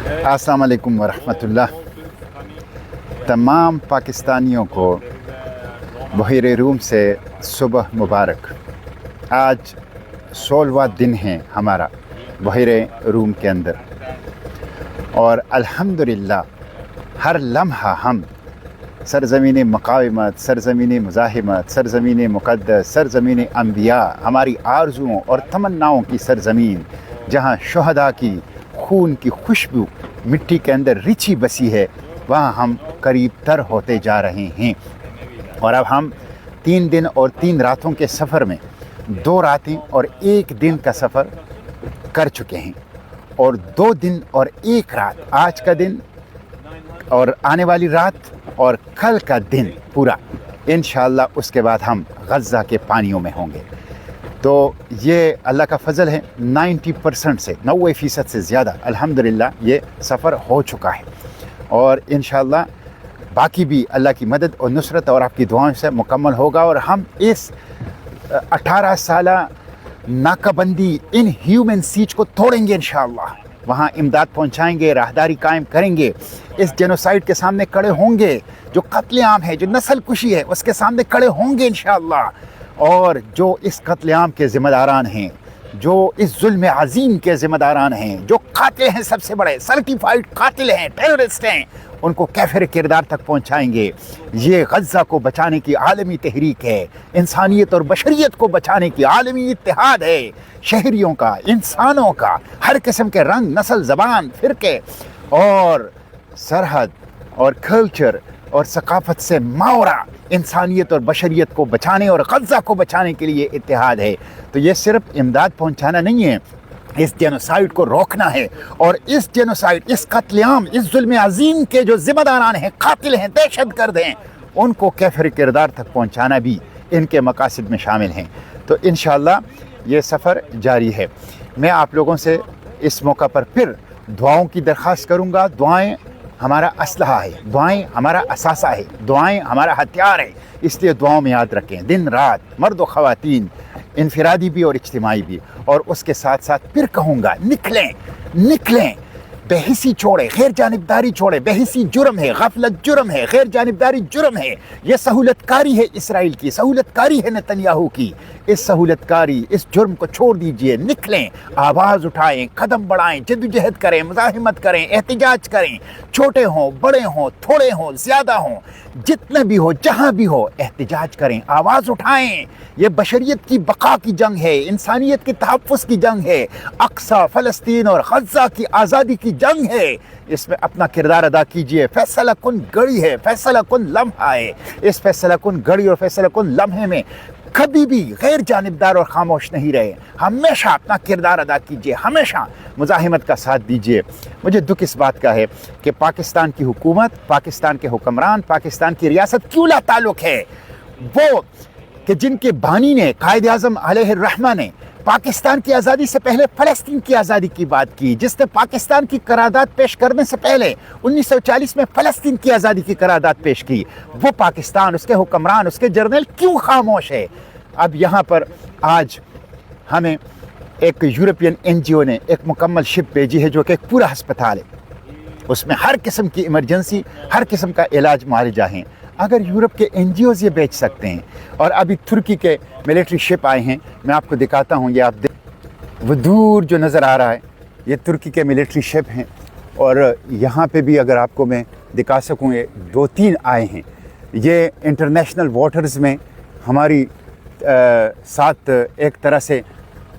अस्सलाम वालेकुम वरहमतुल्लाह। तमाम पाकिस्तानियों को बहीर रूम से सुबह मुबारक। आज 16वां दिन है हमारा बहीर रूम के अंदर और अल्हम्दुलिल्लाह हर लम्हा हम सरज़मीन मुक़ावमत, सरज़मीन मुज़ाहिमत, सरज़मीन मुक़द्दस, सरज़मीन अंबिया, हमारी आरज़ुओं और तमन्नाओं की सरज़मीन, जहाँ शुहदा की खून की खुशबू मिट्टी के अंदर रिची बसी है, वहाँ हम करीब तर होते जा रहे हैं। और अब हम 3 दिन और 3 रातों के सफ़र में 2 रातें और 1 दिन का सफ़र कर चुके हैं और 2 दिन और 1 रात, आज का दिन और आने वाली रात और कल का दिन पूरा, इंशाअल्लाह उसके बाद हम गज़ा के पानियों में होंगे। तो ये अल्लाह का फ़ज़ल है, 90% से 90% से ज़्यादा अल्हम्दुलिल्लाह ये सफ़र हो चुका है और इंशाअल्लाह बाकी भी अल्लाह की मदद और नुसरत और आपकी दुआओं से मुकम्मल होगा। और हम इस 18 साल नाकाबंदी इन ह्यूमन सीज को तोड़ेंगे इंशाअल्लाह। वहाँ इमदाद पहुँचाएँगे, राहदारी कायम करेंगे, इस जेनोसाइड के सामने खड़े होंगे, जो कत्लेआम है, जो नस्ल कुशी है, उसके सामने खड़े होंगे इंशाअल्लाह। और जो इस कत्लेआम के ज़िम्मेदारान हैं, जो इस जुल्म अज़ीम के ज़िम्मेदारान हैं, जो कातिल हैं, सबसे बड़े सर्टिफाइड कातिल हैं, टेररिस्ट हैं, उनको कैफ़िर किरदार तक पहुँचाएँगे। ये गज़ा को बचाने की आलमी तहरीक है, इंसानियत और बशरियत को बचाने की आलमी इत्तेहाद है, शहरियों का, इंसानों का, हर किस्म के रंग, नस्ल, ज़बान, फ़िरके और सरहद और कल्चर और सकाफ़त से मावरा इंसानियत और बशरियत को बचाने और गज़ा को बचाने के लिए इत्तेहाद है। तो ये सिर्फ इमदाद पहुँचाना नहीं है, इस जेनोसाइड को रोकना है। और इस जेनोसाइड, इस कत्लेआम, इस जुल्म अज़ीम के जो ज़िम्मेदारान हैं, कातिल हैं, दहशतगर्द हैं, उनको कैफ़िर किरदार तक पहुँचाना भी इनके मकासद में शामिल हैं। तो इंशाअल्लाह ये सफ़र जारी है। मैं आप लोगों से इस मौका पर फिर दुआओं की दरख्वास्त करूँगा। दुआएँ हमारा असलहा है, दुआएं हमारा असासा है, दुआएं हमारा हथियार है, इसलिए दुआओं में याद रखें दिन रात, मर्द व ख़वातीन, इनफरादी भी और इज्तिमाई भी। और उसके साथ साथ फिर कहूँगा, निकलें, बेहिसी छोड़े, गैर जानिबदारी छोड़े। बेहिसी जुर्म है, गफलत जुर्म है, गैर जानिबदारी जुर्म है। ये सहूलतकारी है इसराइल की, सहूलतकारी है नेतन्याहू की। इस सहूलतकारी, इस जुर्म को छोड़ दीजिए, निकलें, आवाज़ उठाएं, कदम बढ़ाएं, जद्दोजहद करें, मुज़ाहिमत करें, एहतिजाज करें। छोटे हों, बड़े हों, थोड़े हों, ज़्यादा हों, जितने भी हो, जहाँ भी हो, एहतिजाज करें, आवाज़ उठाएं। ये बशरियत की बका की जंग है, इंसानियत के तहफ़्फ़ुज़ की जंग है, अक्सा, फ़लस्तीन और गज़ा की आज़ादी की जंग है। इसमें अपना किरदार अदा कीजिए। फैसला कुन घड़ी है, फैसला कुन लम्हा है। इस फैसला कुन घड़ी और फैसला कुन लम्हे में कभी भी गैर जानिबदार और खामोश नहीं रहे। हमेशा अपना किरदार अदा कीजिए, हमेशा मुज़ाहिमत का साथ दीजिए। मुझे दुख इस बात का है कि पाकिस्तान की हुकूमत, पाकिस्तान के हुक्मरान, पाकिस्तान की रियासत क्यों ला ताल्लुक़ है वो कि जिनके बानी ने, कायद आज़म अलैहिर्रहमा ने पाकिस्तान की आज़ादी से पहले फ़लस्तीन की आज़ादी की बात की, जिसने पाकिस्तान की करारदाद पेश करने से पहले 1940 में फ़लस्तीन की आज़ादी की करारदाद पेश की, वो पाकिस्तान, उसके हुक्मरान, उसके जर्नल क्यों खामोश है? अब यहाँ पर आज हमें एक यूरोपियन NGO ने एक मुकम्मल शिप भेजी है, जो कि एक पूरा हस्पताल है, उसमें हर किस्म की इमरजेंसी, हर किस्म का इलाज मुआलजा हैं। अगर यूरोप के NGOs ये बेच सकते हैं, और अभी तुर्की के मिलिट्री शिप आए हैं, मैं आपको दिखाता हूँ, ये आप वो दूर जो नज़र आ रहा है, ये तुर्की के मिलिट्री शिप हैं। और यहाँ पे भी अगर आपको मैं दिखा सकूँ, ये 2-3 आए हैं। ये इंटरनेशनल वाटर्स में हमारी साथ एक तरह से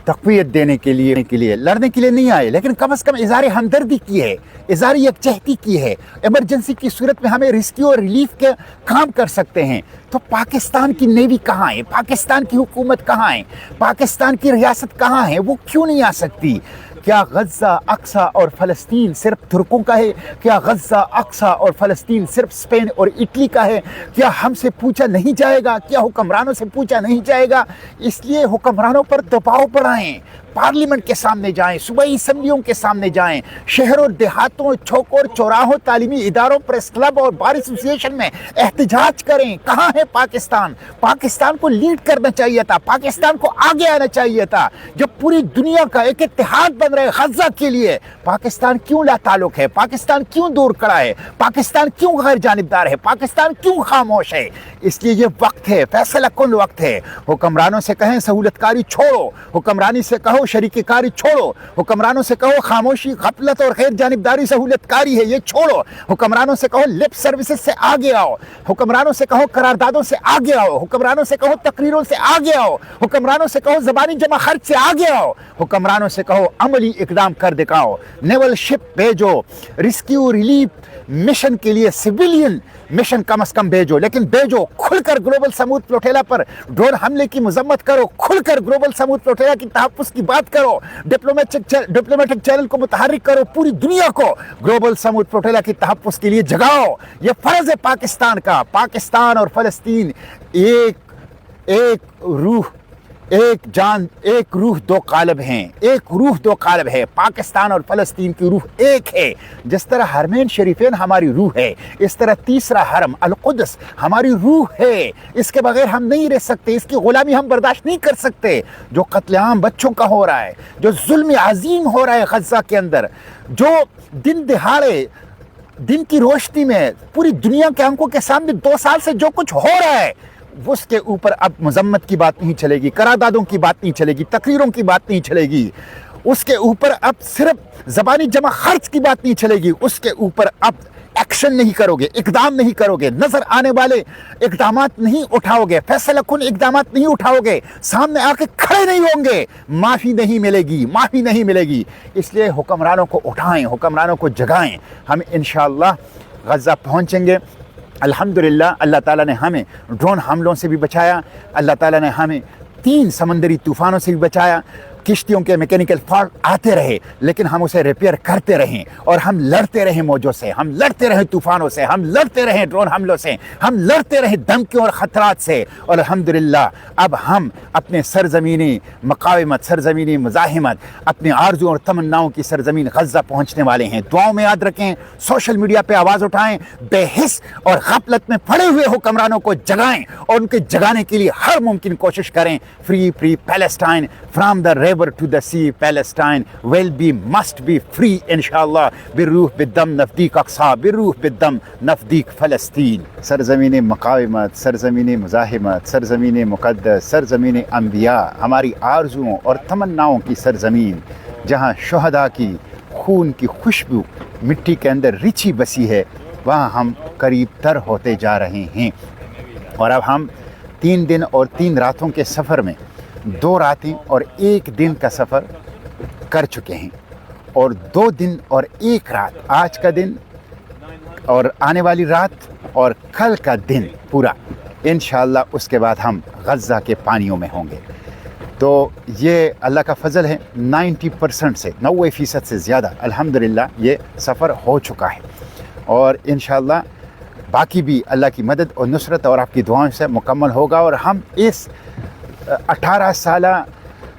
तक़वियत देने के लिए लड़ने के लिए नहीं आए, लेकिन कम से कम इज़हार हमदर्दी की है, इज़हार यकजहती की है। इमरजेंसी की सूरत में हमें रेस्क्यू और रिलीफ के काम कर सकते हैं। तो पाकिस्तान की नेवी कहाँ है? पाकिस्तान की हुकूमत कहाँ है? पाकिस्तान की रियासत कहाँ है? वो क्यों नहीं आ सकती? क्या गज़ा, अक्सा और फ़लस्तीन सिर्फ तुर्कों का है? क्या गज़ा, अक्सा और फ़लस्तीन सिर्फ स्पेन और इटली का है? क्या हमसे पूछा नहीं जाएगा? क्या हुक्मरानों से पूछा नहीं जाएगा? इसलिए हुक्मरानों पर दबाव बढ़ाएं, पार्लियामेंट के सामने जाएं, सूबाई असम्बलियों के सामने जाएं, शहरों देहातों चौकों चौराहों तालीमी इदारों प्रेस क्लब और बार एसोसिएशन में एहतजाज करें। कहाँ है पाकिस्तान? पाकिस्तान को लीड करना चाहिए था, पाकिस्तान को आगे आना चाहिए था। जब पूरी दुनिया का एक इत्तेहाद बन रहा है गजा के लिए, पाकिस्तान क्यों लाताल्लुक है? पाकिस्तान क्यों दूर खड़ा है? पाकिस्तान क्यों गैर जानिबदार है? पाकिस्तान क्यों खामोश है? इसलिए ये वक्त है, फैसला कुन वक्त है। हुक्मरानों से कहें सहूलतकारी छोड़ो, हुक्मरानी से कहो शरीककारी छोड़ो, हुक्मरानों से कहो खामोशी गफलत और गैर जानिबदारी सहूलतकारी है, ये छोड़ो। हुक्मरानों से कहो लिप सर्विसेज से आगे आओ, हुक्मरानों से कहो करारदादों से आगे आओ, हुक्मरानों से कहो तकरीरों से आगे आओ, हुक्मरानों से कहो ज़बानी जमा खर्च से आगे आओ, हुक्मरानों से कहो अमली इकदाम कर दिखाओ। नेवल शिप भेजो, रिस्क्यू रिलीफ मिशन के लिए सिविलियन मिशन कम से कम भेजो, लेकिन भेजो खुलकर। ग्लोबल समूद फ्लोटेला पर ड्रोन हमले की मजम्मत करो, खुलकर ग्लोबल समूद फ्लोटेला की तहफ़्फ़ुज़ की बात करो, डिप्लोमेटिक चैनल को मुतहर्रिक करो, पूरी दुनिया को ग्लोबल समूद फ्लोटेला की तहफ़्फ़ुज़ के लिए जगाओ। ये फ़र्ज़ है पाकिस्तान का। पाकिस्तान और फ़लस्तीन एक रूह, एक जान, एक रूह दो कालब हैं, एक रूह दो कालब है। पाकिस्तान और फ़लस्तीन की रूह एक है। जिस तरह हरमैन शरीफेन हमारी रूह है, इस तरह तीसरा हरम अल कुद्स हमारी रूह है। इसके बगैर हम नहीं रह सकते, इसकी गुलामी हम बर्दाश्त नहीं कर सकते। जो कत्लेआम बच्चों का हो रहा है, जो जुल्म अजीम हो रहा है गजा के अंदर, जो दिन दिहाड़े दिन की रोशनी में पूरी दुनिया के आंखों के सामने 2 साल से जो कुछ हो रहा है, उसके ऊपर अब मजम्मत की बात नहीं चलेगी, करारदादों की बात नहीं चलेगी, तकरीरों की बात नहीं चलेगी। उसके ऊपर अब सिर्फ ज़बानी जमा खर्च की बात नहीं चलेगी। उसके ऊपर अब एक्शन नहीं करोगे, इकदाम नहीं करोगे, नजर आने वाले इकदामात नहीं उठाओगे, फैसला कुन इकदामात नहीं उठाओगे, सामने आके खड़े नहीं होंगे, माफ़ी नहीं मिलेगी, माफ़ी नहीं मिलेगी। इसलिए हुक्मरानों को उठाएं, हुक्मरानों को जगाएं। हम इंशाअल्लाह गजा पहुँचेंगे। अल्हम्दुलिल्लाह अल्लाह ताला ने हमें ड्रोन हमलों से भी बचाया, अल्लाह ताला ने हमें 3 समंदरी तूफ़ानों से भी बचाया। किश्तियों के मैकेनिकल फॉल्ट आते रहे, लेकिन हम उसे रिपेयर करते रहें और हम लड़ते रहें मौजों से, हम लड़ते रहें तूफ़ानों से, हम लड़ते रहें ड्रोन हमलों से, हम लड़ते रहें धमकियों और ख़तरात से। और अल्हम्दुलिल्लाह अब हम अपने सरज़मीनी मक़ावमत, सरज़मीनी मुज़ाहिमत, अपनी आरज़ू और तमन्नाओं की सरज़मीन गज़ा पहुँचने वाले हैं। दुआओं में याद रखें, सोशल मीडिया पर आवाज़ उठाएँ, बेहिस और गफलत में पड़े हुए हुक्मरानों को जगाएँ और उनके जगाने के लिए हर मुमकिन कोशिश करें। Free Palestine from the river to the sea, Palestine will be, must be free इंशाअल्लाह। बिरूह बिद्दम नफ़दीक अक्सा, बिरूह बिद्दम नफ़दीक फ़लस्तीन। सरज़मीन मक़ावमत, सरज़मीन मुज़ाहिमत, सरज़मीन मुक़द्दस, सरज़मीन अंबिया, हमारी आरज़ुओं और तमन्नाओं की सरज़मीन, जहाँ शुहदा की खून की खुशबू मिट्टी के अंदर रिछी बसी है, वहाँ हम करीब तर होते जा रहे हैं। और अब हम 3 दिन और 3 रातों के सफ़र में 2 रातें और 1 दिन का सफ़र कर चुके हैं। और 2 दिन और 1 रात, आज का दिन और आने वाली रात और कल का दिन पूरा, इंशाअल्लाह उसके बाद हम गज़ा के पानियों में होंगे। तो ये अल्लाह का फ़ज़ल है, 90% से 90% से ज़्यादा अल्हम्दुलिल्लाह ये सफ़र हो चुका है। और इंशाअल्लाह बाकी भी अल्लाह की मदद और नुसरत और आपकी दुआओं से मुकम्मल होगा। और हम इस 18 साला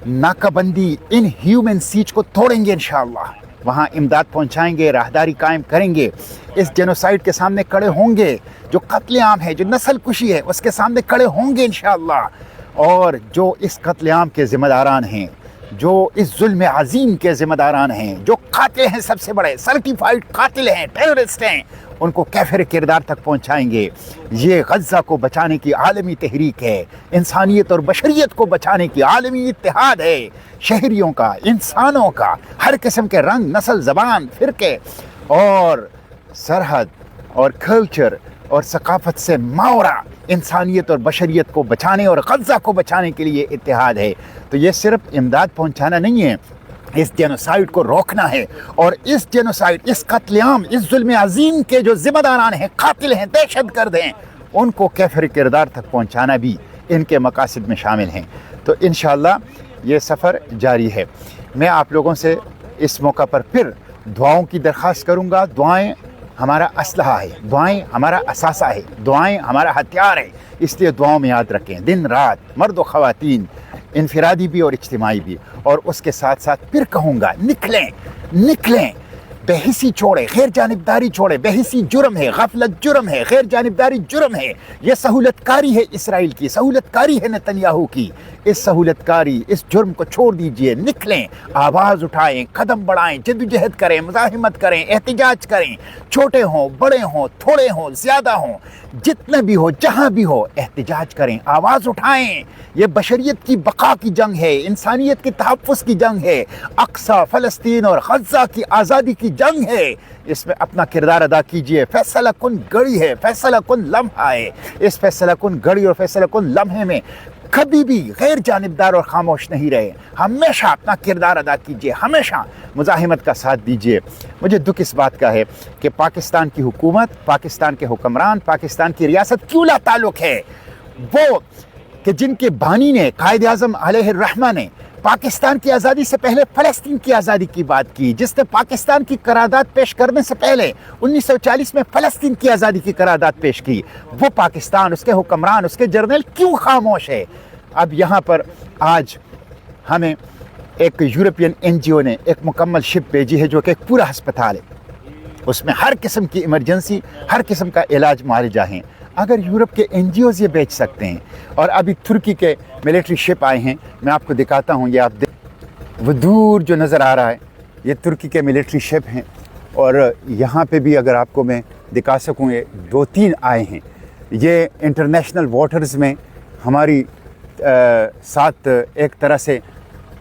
नाकाबंदी इन ह्यूमन सीज को तोड़ेंगे इंशाअल्लाह। वहाँ इमदाद पहुँचाएंगे, राहदारी कायम करेंगे, इस जेनोसाइड के सामने खड़े होंगे, जो कत्लेआम है, जो नस्ल कुशी है, उसके सामने खड़े होंगे इंशाअल्लाह। और जो इस कत्लेआम के ज़िम्मेदारान हैं, जो इस जुल्म अज़ीम के ज़िम्मेदारान हैं, जो कातिल हैं, सबसे बड़े सर्टिफाइड कातिल हैं, टेररिस्ट हैं, उनको कैफ़िर किरदार तक पहुँचाएंगे। ये गज़ा को बचाने की आलमी तहरीक है, इंसानियत और बशरियत को बचाने की आलमी इत्तेहाद है, शहरियों का, इंसानों का, हर किस्म के रंग, नस्ल, ज़बान, फ़िरके और सरहद और कल्चर और सकाफ़त से मावरा इंसानियत और बशरियत को बचाने और गज़ा को बचाने के लिए इत्तेहाद है। तो ये सिर्फ इमदाद पहुँचाना नहीं है, इस जेनोसाइड को रोकना है। और इस जेनोसाइड, इस कत्लेआम, इस जुल्म अज़ीम के जो ज़िम्मेदारान हैं, कातिल हैं, दहशतगर्द हैं, उनको कैफ़िर किरदार तक पहुँचाना भी इनके मकासद में शामिल हैं। तो इंशाअल्लाह ये सफ़र जारी है। मैं आप लोगों से इस मौका पर फिर दुआओं की दरख्वास्त करूँगा। दुआएँ हमारा असलहा है, दुआएं हमारा असासा है, दुआएं हमारा हथियार है। इसलिए दुआओं में याद रखें, दिन रात, मर्द व ख़वातीन, انفرادی بھی اور اجتماعی بھی. اور اس کے ساتھ ساتھ پھر کہوں گا نکلیں بحثی چھوڑے، غیر جانبداری چھوڑے. بحثی جرم ہے، غفلت جرم ہے، غیر جانبداری جرم ہے. یہ سہولت کاری ہے اسرائیل کی، سہولت کاری ہے نتنیاہو کی. اس سہولت کاری، اس جرم کو چھوڑ دیجئے. نکلیں، آواز اٹھائیں، قدم بڑھائیں، جدوجہد کریں، مزاحمت کریں، احتجاج کریں. چھوٹے ہوں، بڑے ہوں، تھوڑے ہوں، زیادہ ہوں، جتنے بھی ہو، جہاں بھی ہو، احتجاج کریں، آواز اٹھائیں. یہ بشریت کی بقا کی جنگ ہے، انسانیت کے تحفظ کی جنگ ہے، اقصی فلسطین اور غزہ کی آزادی کی جنگ ہے. اس میں اپنا کردار ادا کیجئے. فیصلہ کن گھڑی ہے، فیصلہ کن لمحہ ہے. اس فیصلہ کن گھڑی اور فیصلہ کن لمحے میں کبھی بھی غیر جانبدار اور خاموش نہیں رہے. ہمیشہ اپنا کردار ادا کیجئے، ہمیشہ مزاحمت کا ساتھ دیجئے. مجھے دکھ اس بات کا ہے کہ پاکستان کی حکومت، پاکستان کے حکمران، پاکستان کی ریاست کیوں لا تعلق ہے. وہ کہ جن کے بانی نے، قائد اعظم علیہ الرحمہ نے پاکستان کی آزادی سے پہلے فلسطین کی آزادی کی بات کی، جس نے پاکستان کی قرارداد پیش کرنے سے پہلے 1940 میں فلسطین کی آزادی کی قرارداد پیش کی، وہ پاکستان، اس کے حکمران، اس کے جرنیل کیوں خاموش ہے. اب یہاں پر آج ہمیں ایک یورپین این جی او نے ایک مکمل شپ بھیجی ہے جو کہ ایک پورا ہسپتال ہے. اس میں ہر قسم کی ایمرجنسی، ہر قسم کا علاج معالجہ ہیں. اگر یورپ کے این جی اوز یہ بیچ سکتے ہیں، اور ابھی ترکی کے ملٹری شپ آئے ہیں، میں آپ کو دکھاتا ہوں. یہ آپ وہ دور جو نظر آ رہا ہے یہ ترکی کے ملٹری شپ ہیں. اور یہاں پہ بھی اگر آپ کو میں دکھا سکوں، یہ 2-3 آئے ہیں. یہ انٹرنیشنل واٹرز میں ہماری ساتھ ایک طرح سے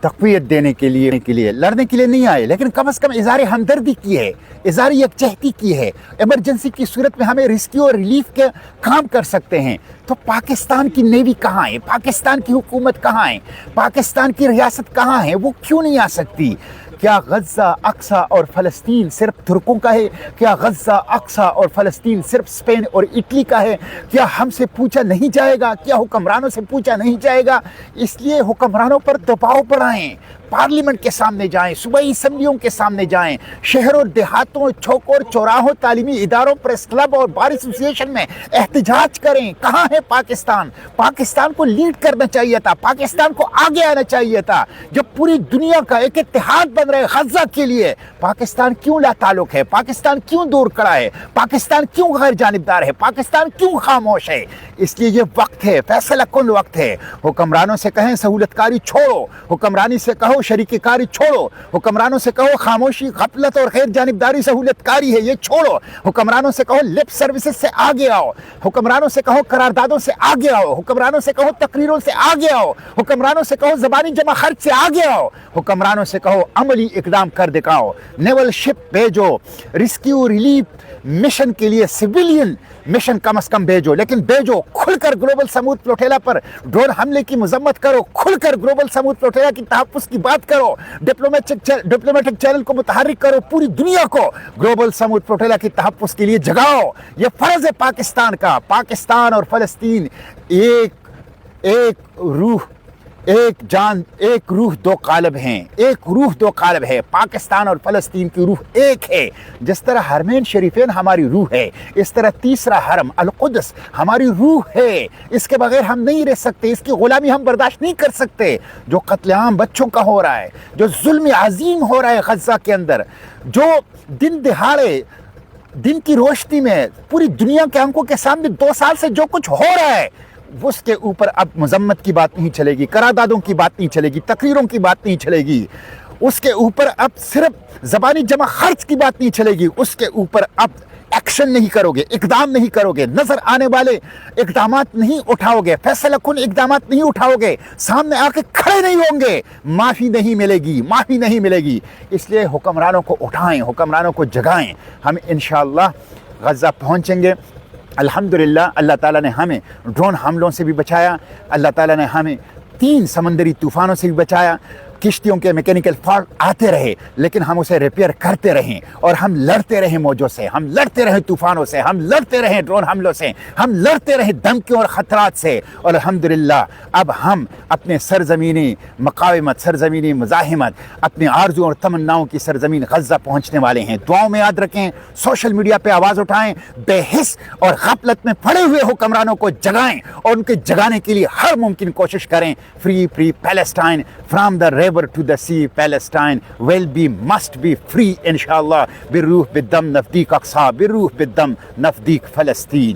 تقویت دینے کے لیے لڑنے کے لیے نہیں آئے، لیکن کم از کم اظہار ہمدردی کی ہے، اظہار یکجہتی کی ہے. ایمرجنسی کی صورت میں ہمیں ریسکیو اور ریلیف کے کام کر سکتے ہیں. تو پاکستان کی نیوی کہاں ہے؟ پاکستان کی حکومت کہاں ہے؟ پاکستان کی ریاست کہاں ہے؟ وہ کیوں نہیں آ سکتی؟ کیا غزہ، اقصی اور فلسطین صرف ترکوں کا ہے؟ کیا غزہ، اقصی اور فلسطین صرف اسپین اور اٹلی کا ہے؟ کیا ہم سے پوچھا نہیں جائے گا؟ کیا حکمرانوں سے پوچھا نہیں جائے گا؟ اس لیے حکمرانوں پر دباؤ بڑھائیں، پارلیمنٹ کے سامنے جائیں، صوبائی اسمبلیوں کے سامنے جائیں، شہروں، دیہاتوں، چوکوں اور چوراہوں، تعلیمی اداروں، پریس کلب اور بار ایسوسیشن میں احتجاج کریں. کہاں ہے پاکستان؟ پاکستان کو لیڈ کرنا چاہیے تھا، پاکستان کو آگے آنا چاہیے تھا. جب پوری دنیا کا ایک اتحاد بن رہے غزہ کے لیے، پاکستان کیوں لا تعلق ہے؟ پاکستان کیوں دور کھڑا ہے؟ پاکستان کیوں غیر جانبدار ہے؟ پاکستان کیوں خاموش ہے؟ اس لیے یہ وقت ہے، فیصلہ کن وقت ہے. حکمرانوں سے کہیں سہولت کاری چھوڑو، حکمرانی سے کہو شریک کاری چھوڑو، حکمرانوں سے کہو خاموشی، غفلت اور غیر جانبداری سہولت کاری ہے، یہ چھوڑو. حکمرانوں سے کہو لپ سروسز سے آگے آؤ، حکمرانوں سے کہو قراردادوں سے آگے آؤ، حکمرانوں سے کہو تقریروں سے آگے آؤ، حکمرانوں سے کہو زبانی جمع خرچ سے آگے آؤ، حکمرانوں سے کہو عملی اقدام کر دکھاؤ. نیول شپ بھیجو، ریسکیو ریلیف مشن کے لیے سویلین مشن کم از کم بھیجو، لیکن بھیجو کھل کر. گلوبل سمود فلوٹیلا پر ڈرون حملے کی مذمت کرو، کھل کر گلوبل سمود فلوٹیلا کی تحفظ کی بات کرو، ڈپلومیٹک چینل کو متحرک کرو، پوری دنیا کو گلوبل سمود فلوٹیلا کی تحفظ کے لیے جگاؤ. یہ فرض ہے پاکستان کا. پاکستان اور فلسطین ایک روح، ایک جان، ایک روح دو قالب ہیں، ایک روح دو قالب ہے. پاکستان اور فلسطین کی روح ایک ہے. جس طرح حرمین شریفین ہماری روح ہے، اس طرح تیسرا حرم القدس ہماری روح ہے. اس کے بغیر ہم نہیں رہ سکتے، اس کی غلامی ہم برداشت نہیں کر سکتے. جو قتل عام بچوں کا ہو رہا ہے، جو ظلم عظیم ہو رہا ہے غزہ کے اندر، جو دن دہاڑے دن کی روشنی میں پوری دنیا کے آنکھوں کے سامنے 2 سال سے جو کچھ ہو رہا ہے، اس کے اوپر اب مذمت کی بات نہیں چلے گی، قراردادوں کی بات نہیں چلے گی، تقریروں کی بات نہیں چلے گی. اس کے اوپر اب صرف زبانی جمع خرچ کی بات نہیں چلے گی. اس کے اوپر اب ایکشن نہیں کرو گے، اقدام نہیں کرو گے، نظر آنے والے اقدامات نہیں اٹھاؤ گے، فیصلہ کن اقدامات نہیں اٹھاؤ گے، سامنے آ کے کھڑے نہیں ہوں گے، معافی نہیں ملے گی، معافی نہیں ملے گی. اس لیے حکمرانوں کو اٹھائیں، حکمرانوں کو جگائیں. ہم انشاءاللہ غزہ پہنچیں گے. الحمدللہ اللہ تعالیٰ نے ہمیں ڈرون حملوں سے بھی بچایا، اللہ تعالیٰ نے ہمیں 3 سمندری طوفانوں سے بھی بچایا. کشتیوں کے میکینیکل فالٹ آتے رہے لیکن ہم اسے ریپیئر کرتے رہیں اور ہم لڑتے رہیں موجوں سے, ہم لڑتے رہیں طوفانوں سے, ہم لڑتے رہیں ڈرون حملوں سے, ہم لڑتے رہیں دھمکیوں اور خطرات سے. اور الحمدللہ اب ہم اپنے سرزمینی مقاومت, سرزمینی مزاحمت, اپنے آرزو اور تمناؤں کی سرزمین غزہ پہنچنے والے ہیں. دعاؤں میں یاد رکھیں, سوشل میڈیا پہ آواز اٹھائیں, بے حس اور غفلت میں پڑے ہوئے حکمرانوں کو جگائیں اور ان کے جگانے کے لیے ہر ممکن کوشش کریں. Free Palestine, from the river to the sea, Palestine will be must be free انشاءاللہ. بالروح بالدم نفدیک اقصی, بالروح بالدم نفدیک فلسطین.